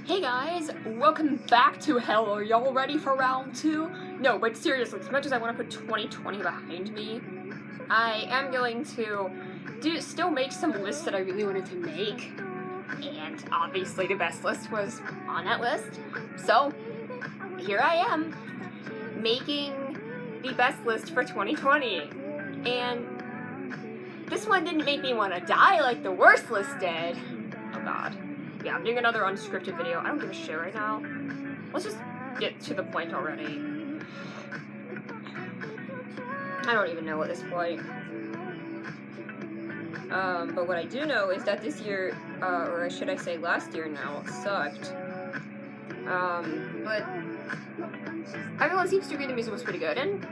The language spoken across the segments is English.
Hey guys, welcome back to Hell. Are y'all ready for round 2? No, but seriously, as much as I want to put 2020 behind me, I am going to still make some lists that I really wanted to make. And obviously the best list was on that list. So, here I am, making the best list for 2020. And this one didn't make me want to die like the worst list did. Oh god. Yeah, I'm doing another unscripted video. I don't give a shit right now. Let's just get to the point already. I don't even know at this point. But what I do know is that this year, or should I say last year now, sucked. But everyone seems to agree the music was pretty good, and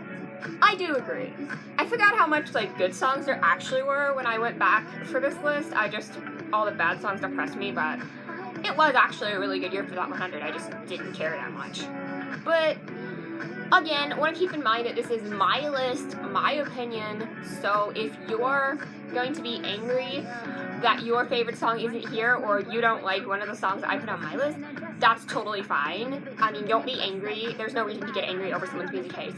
I do agree. I forgot how much, good songs there actually were when I went back for this list. All the bad songs depressed me, but it was actually a really good year for that 100. I just didn't care that much. But, again, I want to keep in mind that this is my list, my opinion, so if you're going to be angry that your favorite song isn't here, or you don't like one of the songs I put on my list, that's totally fine. I mean, don't be angry. There's no reason to get angry over someone's music taste.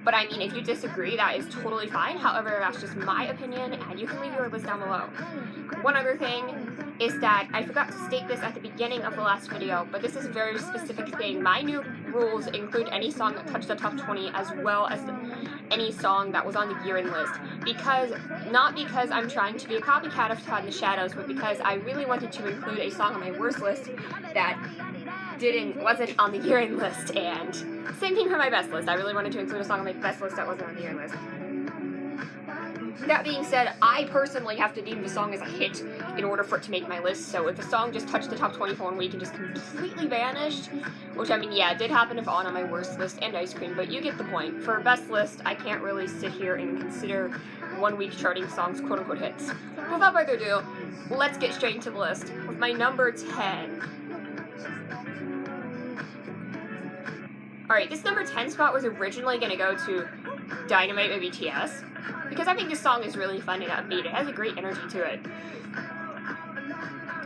But I mean, if you disagree, that is totally fine. However, that's just my opinion, and you can leave your list down below. One other thing is that I forgot to state this at the beginning of the last video, but this is a very specific thing. My new rules include any song that touched the top 20 as well as any song that was on the year-end list. Not because I'm trying to be a copycat of Todd in the Shadows, but because I really wanted to include a song on my worst list that wasn't on the year-end list, and same thing for my best list. I really wanted to include a song on my best list that wasn't on the year-end list. That being said, I personally have to deem the song as a hit in order for it to make my list, so if a song just touched the top 20 for 1 week and just completely vanished, which I mean, yeah, it did happen if on my worst list and Ice Cream, but you get the point. For best list, I can't really sit here and consider 1 week charting songs quote-unquote hits. Without further ado, let's get straight into the list with my number 10. Alright, this number 10 spot was originally going to go to Dynamite by BTS, because I think this song is really fun and upbeat. It has a great energy to it.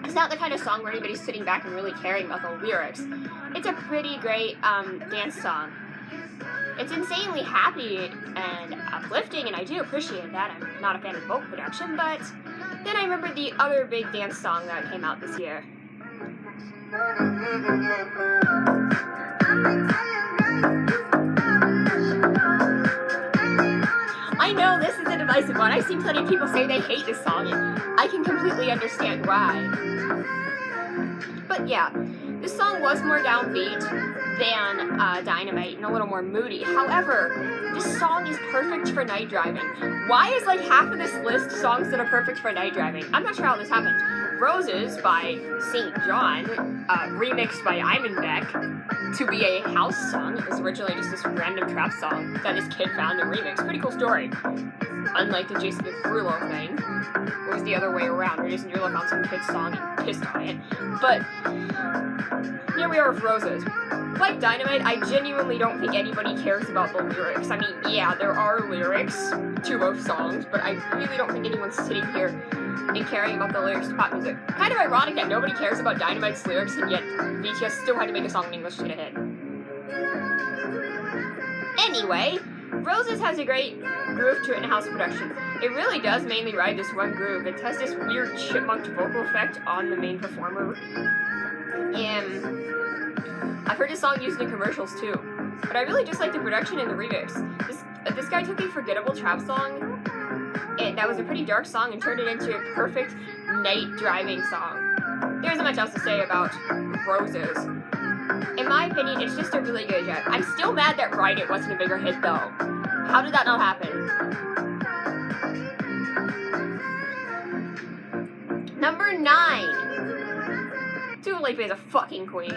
It's not the kind of song where anybody's sitting back and really caring about the lyrics. It's a pretty great dance song. It's insanely happy and uplifting, and I do appreciate that. I'm not a fan of vocal production, but then I remembered the other big dance song that came out this year. I know this is a divisive one. I've seen plenty of people say they hate this song, and I can completely understand why. But yeah, this song was more downbeat than Dynamite and a little more moody. However, this song is perfect for night driving. Why is half of this list songs that are perfect for night driving? I'm not sure how this happened. Roses by St. John, remixed by Imanbek to be a house song. It was originally just this random trap song that this kid found and remixed. Pretty cool story. Unlike the Jason Derulo thing, it was the other way around, where Jason Derulo found some kid's song and pissed on it. But here we are with Roses. Like Dynamite, I genuinely don't think anybody cares about the lyrics. I mean, yeah, there are lyrics to both songs, but I really don't think anyone's sitting here and caring about the lyrics to pop music. Kind of ironic that nobody cares about Dynamite's lyrics, and yet BTS still had to make a song in English to get a hit. Anyway, Roses has a great groove to it in house production. It really does mainly ride this one groove. It has this weird chipmunked vocal effect on the main performer. And I've heard this song used in commercials too. But I really just like the production and the remix. This guy took a forgettable trap song, and that was a pretty dark song, and turned it into a perfect night driving song. There isn't much else to say about Roses. In my opinion, it's just a really good job. I'm still mad that Ride It wasn't a bigger hit though. How did that not happen? Number 9. Dua Lipa is a fucking queen.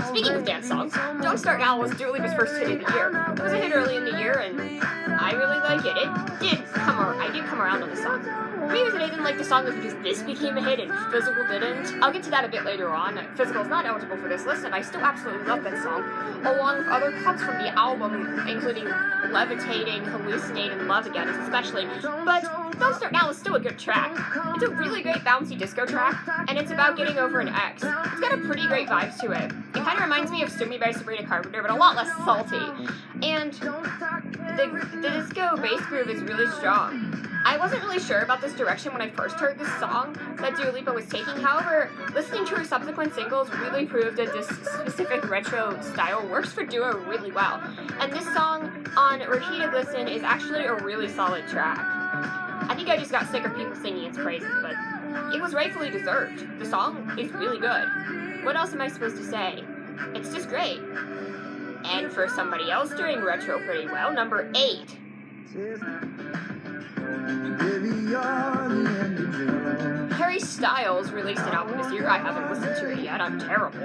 Speaking of dance songs, Don't Start Now was Dua Lipa's first hit of the year. It was a hit early in the year, and I really like it. It did come out. I did come around on the song. Maybe I didn't like the song because this became a hit and Physical didn't. I'll get to that a bit later on. Physical's not eligible for this list, and I still absolutely love that song, along with other cuts from the album, including Levitating, Hallucinating, Love Again, especially. But Don't Start Now is still a good track. It's a really great bouncy disco track, and it's about getting over an ex. It's got a pretty great vibe to it. It kind of reminds me of Sue Me by Sabrina Carpenter, but a lot less salty. And the disco bass groove is really strong. I wasn't really sure about this direction when I first heard this song that Dua Lipa was taking. However, listening to her subsequent singles really proved that this specific retro style works for Dua really well. And this song on repeated listen is actually a really solid track. I think I just got sick of people singing its praises, but it was rightfully deserved. The song is really good. What else am I supposed to say? It's just great. And for somebody else doing retro pretty well, number 8. Harry Styles released an album this year. I haven't listened to it yet. I'm terrible.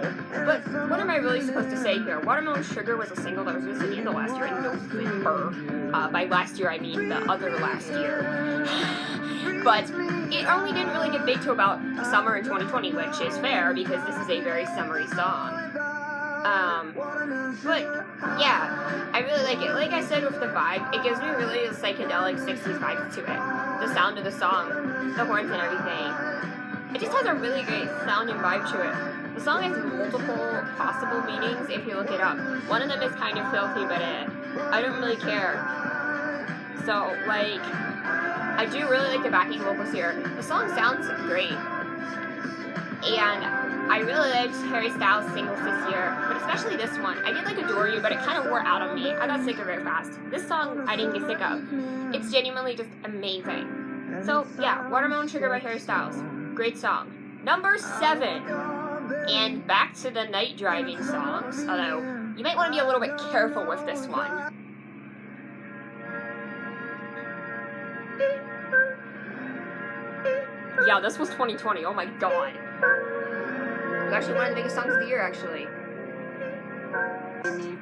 But what am I really supposed to say here? Watermelon Sugar was a single that was released at the end of last year in November. By last year, I mean the other last year. But it only didn't really get big to about summer in 2020, which is fair because this is a very summery song. But yeah, I really like it. Like I said with the vibe, it gives me really a psychedelic 60s vibe to it. The sound of the song, the horns and everything. It just has a really great sound and vibe to it. The song has multiple possible meanings if you look it up. One of them is kind of filthy, but I don't really care. So, like, I do really like the backing vocals here. The song sounds great. And I really liked Harry Styles' singles this year, but especially this one. I did like Adore You, but it kind of wore out on me. I got sick of it fast. This song I didn't get sick of. It's genuinely just amazing. So yeah, Watermelon Sugar by Harry Styles. Great song. Number 7. And back to the night driving songs, although you might want to be a little bit careful with this one. Yeah, this was 2020. Oh my god. It was actually one of the biggest songs of the year, actually.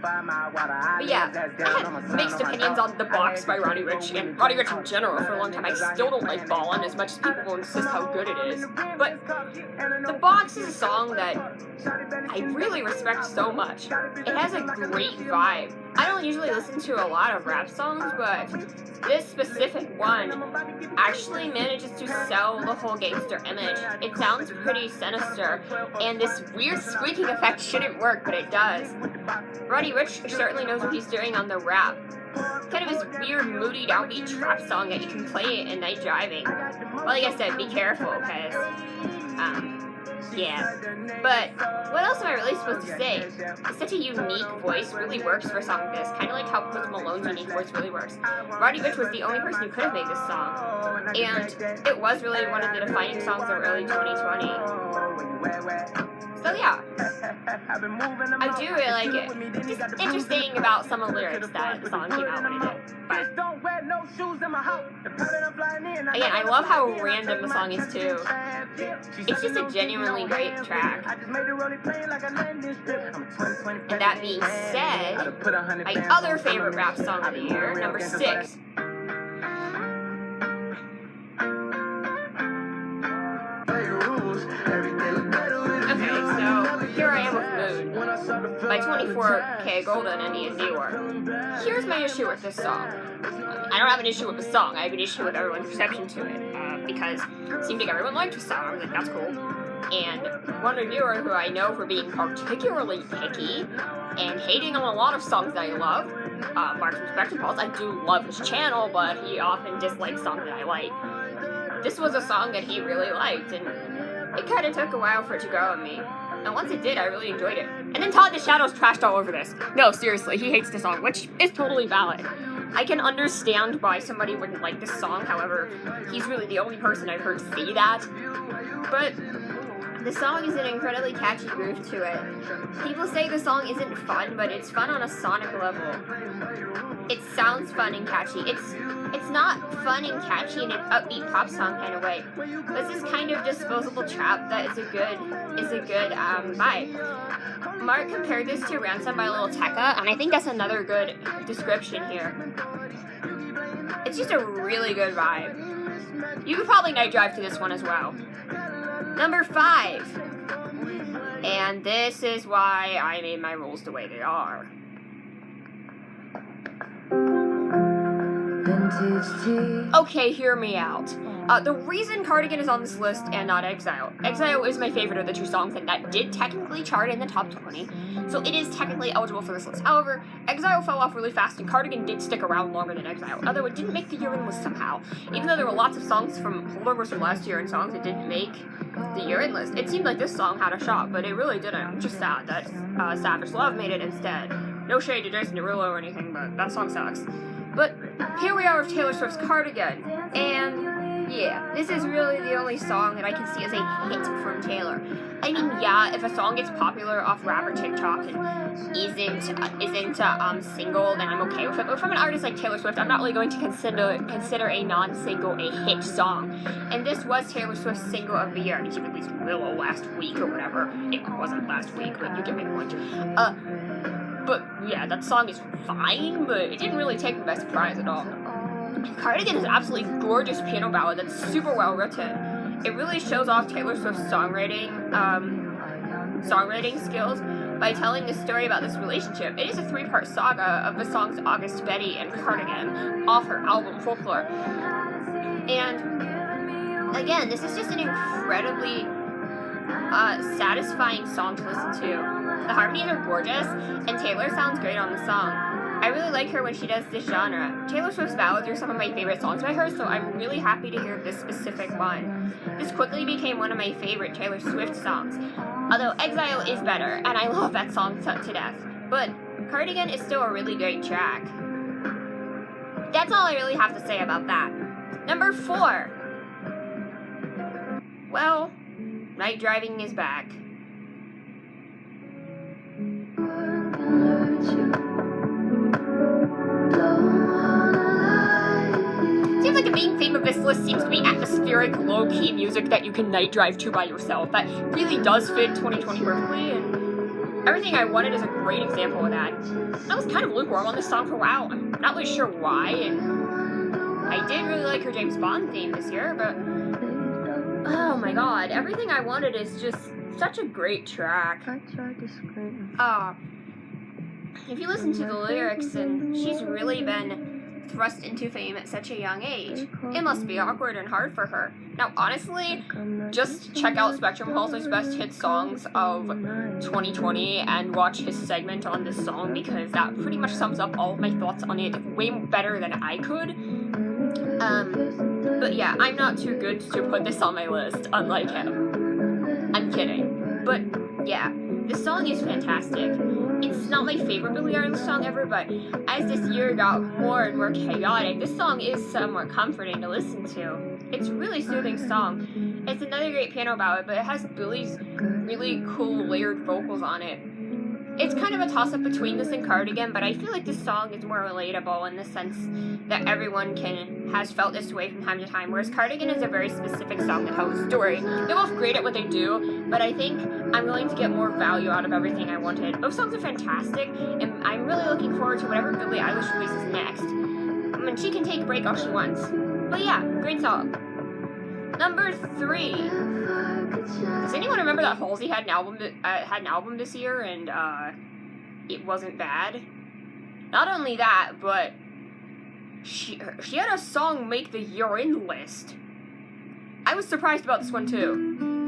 But yeah, I had mixed opinions on The Box by Roddy Ricch, and Roddy Ricch in general for a long time. I still don't like Ballin' as much as people will insist how good it is. But The Box is a song that I really respect so much. It has a great vibe. I don't usually listen to a lot of rap songs, but this specific one actually manages to sell the whole gangster image. It sounds pretty sinister, and this weird squeaking effect shouldn't work, but it does. Roddy Ricch certainly knows what he's doing on the rap. Kind of this weird, moody, downbeat trap song that you can play at night driving. Well, like I said, be careful, because, yeah. But what else am I really supposed to say? It's such a unique voice, really works for a song like this. Kind of like how Post Malone's unique voice really works. Roddy Ricch was the only person who could have made this song, and it was really one of the defining songs of early 2020. So yeah, I do really like it. Just interesting about some of the lyrics that the song came out when it did. But again, I love how random the song is too. It's just a genuinely great track. And that being said, my other favorite rap song of the year, number 6. Here I Am with Moon by 24kGoldn and iann Dior. Here's my issue with this song. I don't have an issue with the song, I have an issue with everyone's reception to it, because it seemed like everyone liked the song. I was like, that's cool. And one reviewer who I know for being particularly picky and hating on a lot of songs that I love, Mark from Spectrum Pulse, I do love his channel, but he often dislikes songs that I like. This was a song that he really liked, and it kind of took a while for it to grow on me. And once it did, I really enjoyed it. And then Todd the Shadows trashed all over this. No, seriously, he hates the song, which is totally valid. I can understand why somebody wouldn't like this song, however, he's really the only person I've heard say that. But the song is an incredibly catchy groove to it. People say the song isn't fun, but it's fun on a sonic level. It sounds fun and catchy. It's not fun and catchy in an upbeat pop song kind of way. But it's this kind of disposable trap that is a good vibe. Mark compared this to Ransom by Lil Tecca, and I think that's another good description here. It's just a really good vibe. You could probably night drive to this one as well. Number 5. And this is why I made my rules the way they are. Okay, hear me out. The reason Cardigan is on this list and not Exile is my favorite of the two songs, and that did technically chart in the top 20, so it is technically eligible for this list. However, Exile fell off really fast, and Cardigan did stick around longer than Exile, although it didn't make the year-end list somehow. Even though there were lots of songs from holdovers from last year and songs that didn't make the year-end list, it seemed like this song had a shot, but it really didn't. I'm just sad that Savage Love made it instead. No shade to Jason Derulo or anything, but that song sucks. But here we are with Taylor Swift's Cardigan, and yeah, this is really the only song that I can see as a hit from Taylor. I mean, yeah, if a song gets popular off rap or TikTok and isn't single, then I'm okay with it. But from an artist like Taylor Swift, I'm not really going to consider a non-single a hit song. And this was Taylor Swift's single of the year. I mean, she released Willow last week or whatever. It wasn't last week, but you get me the point. But yeah, that song is fine, but it didn't really take me by surprise at all. Cardigan is an absolutely gorgeous piano ballad that's super well written. It really shows off Taylor Swift's songwriting skills by telling the story about this relationship. It is a 3-part saga of the songs August, Betty, and Cardigan off her album Folklore. And again, this is just an incredibly satisfying song to listen to. The harmonies are gorgeous, and Taylor sounds great on the song. I really like her when she does this genre. Taylor Swift's ballads are some of my favorite songs by her, so I'm really happy to hear this specific one. This quickly became one of my favorite Taylor Swift songs, although Exile is better, and I love that song to death. But Cardigan is still a really great track. That's all I really have to say about that. Number 4. Well, night driving is back. Seems like the main theme of this list seems to be atmospheric, low-key music that you can night drive to by yourself. That really does fit 2020 perfectly, and Everything I Wanted is a great example of that. I was kind of lukewarm on this song for a while. I'm not really sure why, and I did really like her James Bond theme this year, but oh my god, Everything I Wanted is just such a great track. If you listen to the lyrics, and she's really been thrust into fame at such a young age. It must be awkward and hard for her. Now, honestly, just check out Spectrum Pulse's best hit songs of 2020 and watch his segment on this song, because that pretty much sums up all of my thoughts on it way better than I could. But yeah, I'm not too good to put this on my list, unlike him. I'm kidding. But yeah, this song is fantastic. It's not my favorite Billie Eilish song ever, but as this year got more and more chaotic, this song is somewhat comforting to listen to. It's a really soothing song. It's another great piano ballad, but it has Billie's really cool layered vocals on it. It's kind of a toss-up between this and Cardigan, but I feel like this song is more relatable in the sense that everyone has felt this way from time to time, whereas Cardigan is a very specific song that tells a story. They're both great at what they do, but I think I'm willing to get more value out of Everything I Wanted. Both songs are fantastic, and I'm really looking forward to whatever Billie Eilish releases next. I mean, she can take a break all she wants. But yeah, great song. Number 3. Does anyone remember that Halsey had an album this year and it wasn't bad? Not only that, but she had a song make the year-end list. I was surprised about this one too.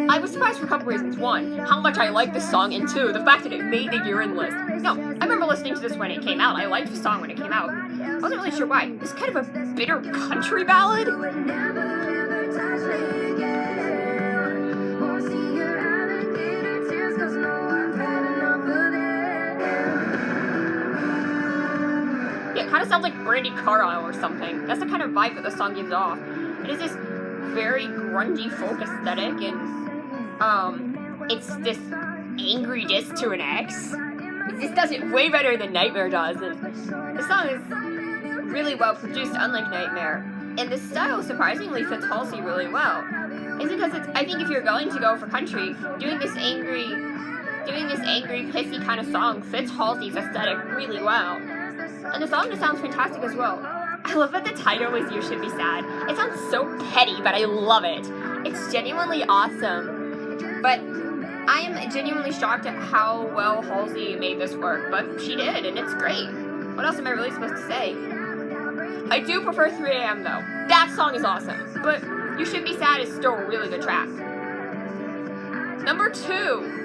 I was surprised for a couple reasons. One, how much I like this song, and two, the fact that it made the year-end list. No, I remember listening to this when it came out. I liked the song when it came out. I wasn't really sure why. It's kind of a bitter country ballad. Yeah, it kind of sounds like Brandy Carlisle or something. That's the kind of vibe that the song gives off. It is this very grungy folk aesthetic, and it's this angry diss to an ex. This does it way better than Nightmare does, and the song is really well produced, unlike Nightmare. And this style surprisingly fits Halsey really well. It's because I think if you're going to go for country, doing this angry doing this angry, pissy kind of song fits Halsey's aesthetic really well. And the song just sounds fantastic as well. I love that the title is You Should Be Sad. It sounds so petty, but I love it. It's genuinely awesome. But I am genuinely shocked at how well Halsey made this work, but she did, and it's great. What else am I really supposed to say? I do prefer 3 AM though. That song is awesome, but You Should Be Sad is still a really good track. Number 2.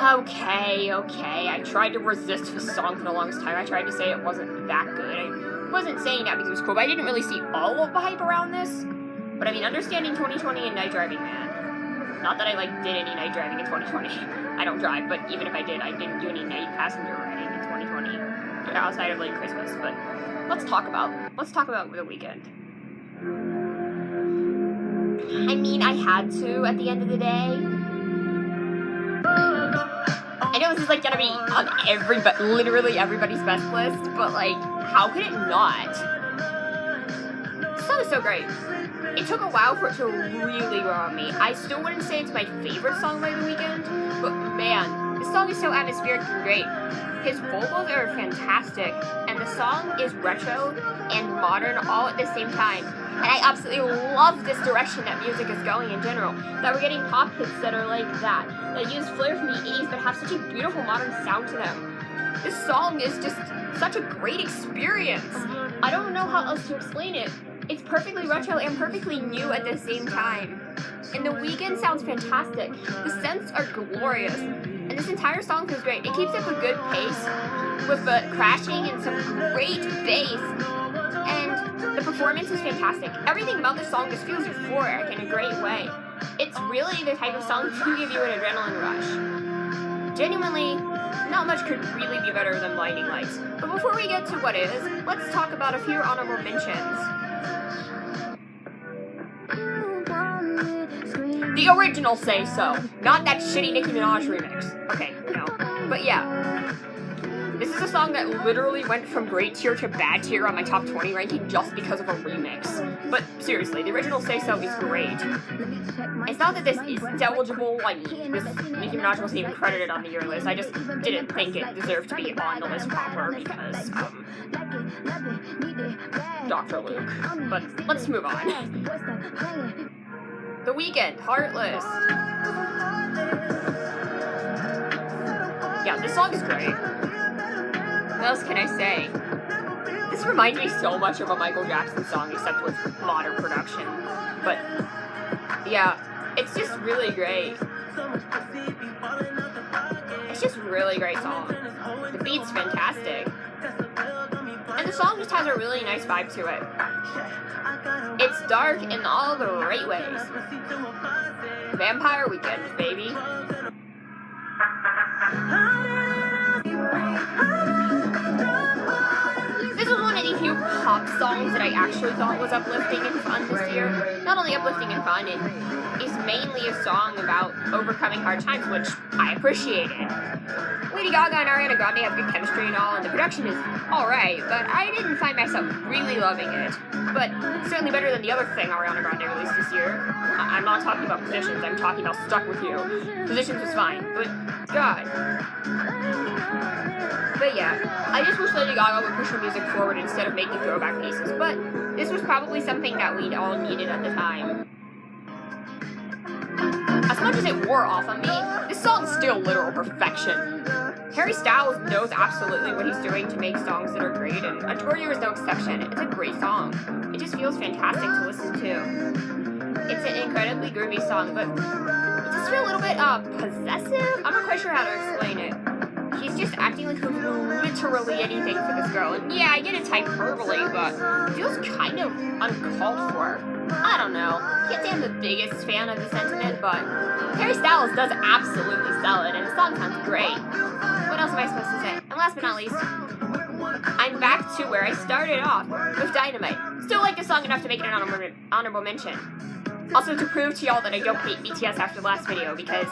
Okay, I tried to resist this song for the longest time. I tried to say it wasn't that good. I wasn't saying that because it was cool, but I didn't really see all of the hype around this. But I mean, understanding 2020 and night driving, man. Not that I, did any night driving in 2020. I don't drive, but even if I did, I didn't do any night passenger riding in 2020. Outside of, Christmas, but let's talk about the Weeknd. I mean, I had to at the end of the day. I know this is gonna be on literally everybody's best list, but how could it not? This song is so great. It took a while for it to really grow on me. I still wouldn't say it's my favorite song by The Weeknd, but man, this song is so atmospheric and great. His vocals are fantastic, and the song is retro and modern all at the same time. And I absolutely love this direction that music is going in general. That we're getting pop hits that are like that use flair from the 80s but have such a beautiful modern sound to them. This song is just such a great experience. I don't know how else to explain it. It's perfectly retro and perfectly new at the same time. And The Weeknd sounds fantastic. The synths are glorious. And this entire song feels great. It keeps up a good pace with the crashing and some great bass. And the performance is fantastic. Everything about this song just feels euphoric in a great way. It's really the type of song to give you an adrenaline rush. Genuinely, not much could really be better than Blinding Lights. But before we get to what is, let's talk about a few honorable mentions. The original Say So, not that shitty Nicki Minaj remix. Okay, no. But yeah, this is a song that literally went from great tier to bad tier on my top 20 ranking just because of a remix. But seriously, the original Say So is great. It's not that this is eligible, this Nicki Minaj wasn't even credited on the year list. I just didn't think it deserved to be on the list proper because, Dr. Luke. But let's move on. The Weeknd, Heartless. Yeah, this song is great. What else can I say? This reminds me so much of a Michael Jackson song, except with modern production. But, yeah, it's just really great. It's just a really great song. The beat's fantastic. And the song just has a really nice vibe to it. It's dark in all the right ways. Vampire Weekend, baby. This was one of the few pop songs that I actually thought was uplifting and fun this year. Not only uplifting and fun, it is mainly a song about overcoming hard times, which I appreciated. Lady Gaga and Ariana Grande have good chemistry and all, and the production is alright, but I didn't find myself really loving it. But certainly better than the other thing Ariana Grande released this year. I'm not talking about Positions, I'm talking about Stuck With You. Positions was fine, but God. But yeah, I just wish Lady Gaga would push her music forward instead of making throwback pieces, but this was probably something that we'd all needed at the time. As much as it wore off on me, this song's still literal perfection. Harry Styles knows absolutely what he's doing to make songs that are great, and Adore You is no exception. It's a great song. It just feels fantastic to listen to. It's an incredibly groovy song, but it just feels a little bit, possessive? I'm not quite sure how to explain it. He's just acting like he'll do literally anything for this girl, and yeah, I get it's hyperbole, but it feels kind of uncalled for. I don't know. Can't say I'm the biggest fan of the sentiment, but Harry Styles does absolutely sell it, and the song sounds great. What else am I supposed to say? And last but not least, I'm back to where I started off, with Dynamite. Still like the song enough to make it an honorable mention. Also to prove to y'all that I don't hate BTS after the last video, because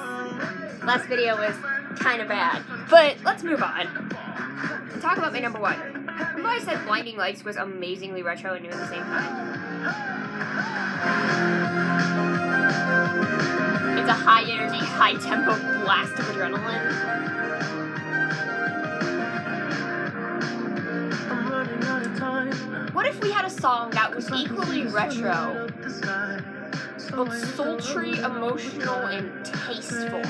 last video was kind of bad. But let's move on. Talk about my number one. Remember I said Blinding Lights was amazingly retro and new at the same time? It's a high energy, high tempo blast of adrenaline. What if we had a song that was equally retro, but sultry, emotional, and tasteful?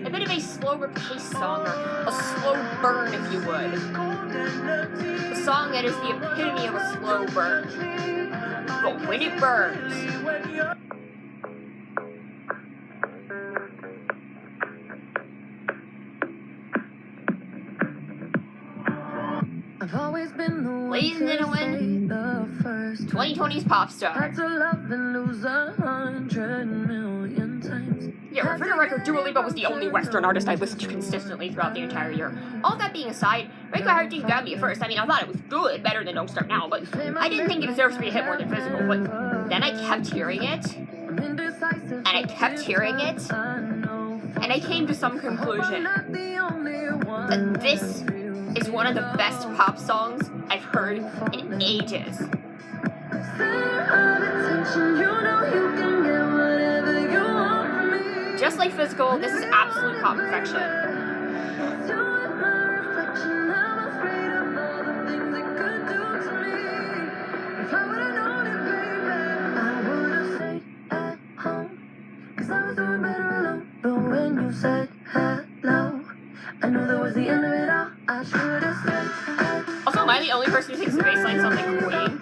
A bit of a slower paced song, or a slow burn, if you would. A song that is the epitome of a slow burn. But when it burns, I've always been the one. ladies and gentlemen, 2020's pop star. Had to love and lose 100 million times. Yeah, for the record, Dua Lipa was the only Western artist I listened to consistently throughout the entire year. All that being aside, Break My Heart didn't grab me at first. I mean, I thought it was good, better than Don't Start Now, but I didn't think it deserved to be a hit more than Physical. But then I kept hearing it, and I kept hearing it, and I came to some conclusion that this is one of the best pop songs I've heard in ages. Just like Physical, this is absolute pop perfection. Also, am I the only person who thinks the bass line sounds like Queen?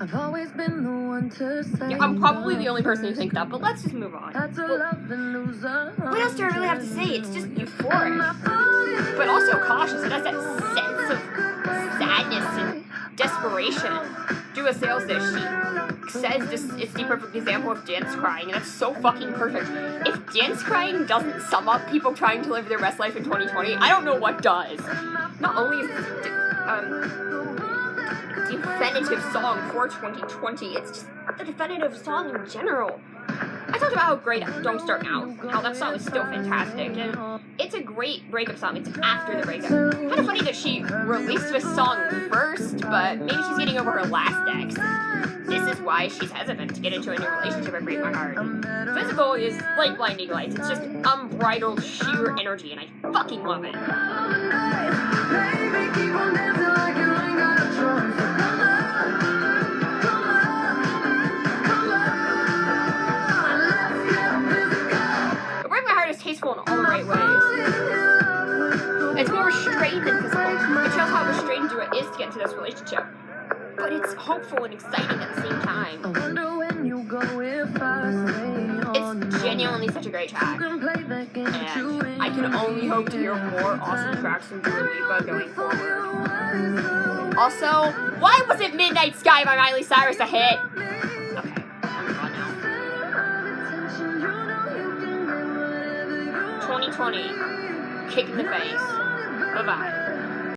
I've always been the one to say. Yeah, I'm probably the only person who thinks that, but let's just move on. Had to love and lose What else do I really have to say? It's just euphoric, but also cautious. It has that sense of sadness and desperation. Dua sales this. She says this is the perfect example of dance crying, and that's so fucking perfect. If dance crying doesn't sum up people trying to live their best life in 2020, I don't know what does. Not only is this definitive song for 2020, it's just the definitive song in general. I talked about how great Don't Start Now, how that song is still fantastic, and it's a great breakup song. It's after the breakup. Kind of funny that she released this song first, but maybe she's getting over her last ex. This is why she's hesitant to get into a new relationship and Break My Heart. Physical is like Blinding Lights. It's just unbridled, sheer energy, and I fucking love it. Tasteful in all the right ways. It's more restrained than Physical. It shows how restrained Dua is to get into this relationship. But it's hopeful and exciting at the same time. It's genuinely such a great track. And I can only hope to hear more awesome tracks from Dua Lipa going forward. Also, why wasn't Midnight Sky by Miley Cyrus a hit? Okay, I'm gone now. 2020, kick in the face. Bye-bye.